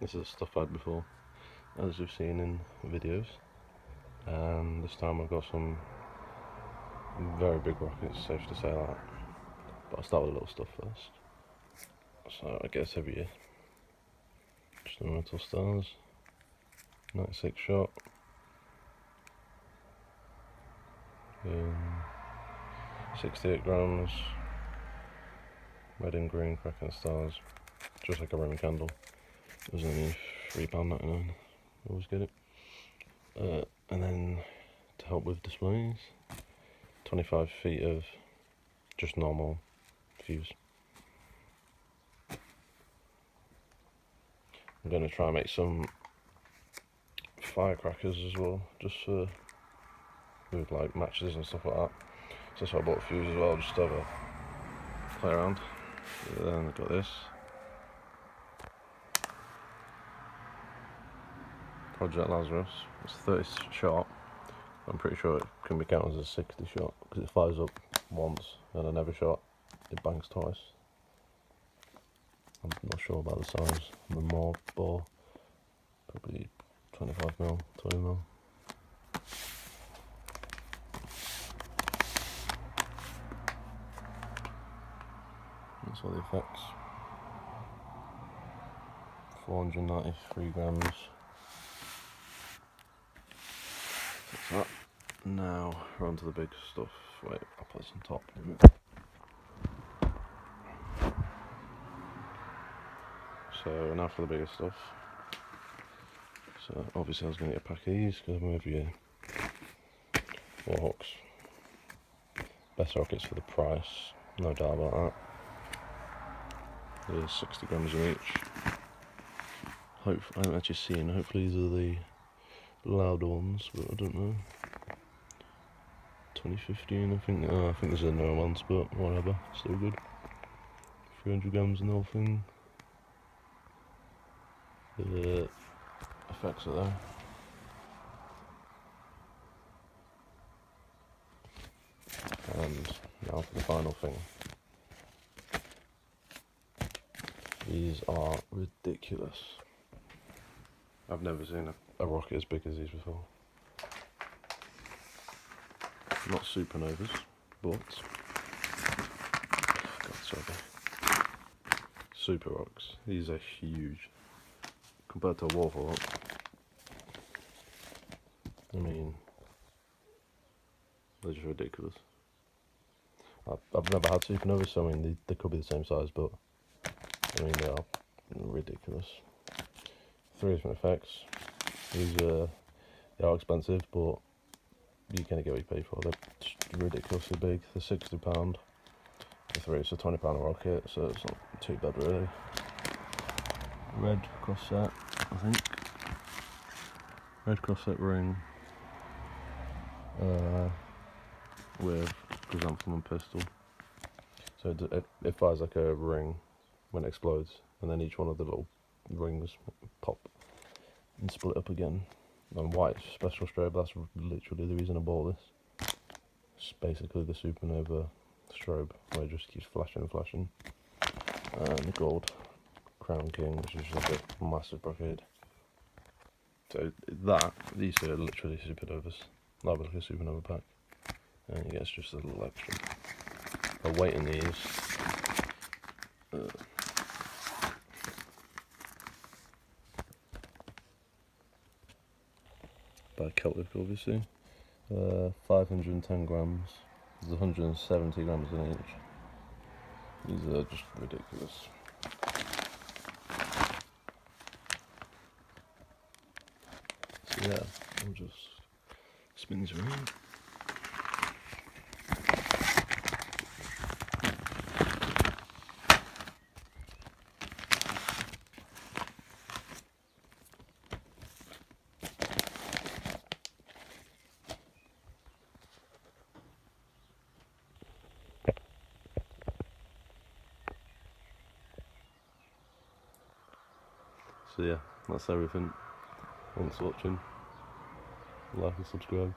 This is stuff I've had before, as you've seen in videos, and this time I've got some very big rockets, safe to say that, but I'll start with the little stuff first. So I guess every year, just the metal stars, 96 shot, 68 grams, red and green cracking stars, just like a Roman candle. It was only £3.99, always get it. And then to help with displays, 25 feet of just normal fuse. I'm going to try and make some firecrackers as well, just for with like matches and stuff like that. So that's why I bought a fuse as well, just to have a play around. Then I've got this Project Lazarus. It's 30 shot. I'm pretty sure it can be counted as a 60 shot because it fires up once and then every shot it bangs twice. I'm not sure about the size. The more bore, probably 25mm, 20mm. That's all the effects. 493 grams. That's that. Now we're on to the big stuff. Wait, I'll put this on top in a minute. So now for the bigger stuff. So obviously I was going to get a pack of these because I'm over here. Warhawks. Best rockets for the price, no doubt about that. There's 60 grams in each. I haven't actually seen, hopefully these are the louder ones, but I don't know. 2015 I think, I think these are the newer ones, but whatever, still good. 300 grams in the whole thing. The effects are there. And now for the final thing. These are ridiculous. I've never seen a rocket as big as these before. Not Supernovas, but Super Rocks. These are huge compared to a Warhawk. I mean, they're just ridiculous. I've never had Supernovas, so I mean they could be the same size, but I mean they are ridiculous. 3 different effects. These they are expensive, but you kind of get what you pay for. They're just ridiculously big. They're £60 for 3, it's a £20 a rocket, so it's not too bad really. Red cross set, I think. Red cross set ring with chrysanthemum pistol. So it fires like a ring when it explodes, and then each one of the little rings pop and split up again. And white special strobe, that's literally the reason I bought this. It's basically the Supernova strobe, where it just keeps flashing and flashing. And the gold Crown King, which is just a massive brocade. So these two are literally Supernovas. That would like a Supernova pack. And you get just a little extra. The weight in these, by Celtic obviously, 510 grams, there's 170 grams in each. These are just ridiculous. So yeah, I'll just spin these around. So yeah, that's everything. Thanks for watching. Like and subscribe.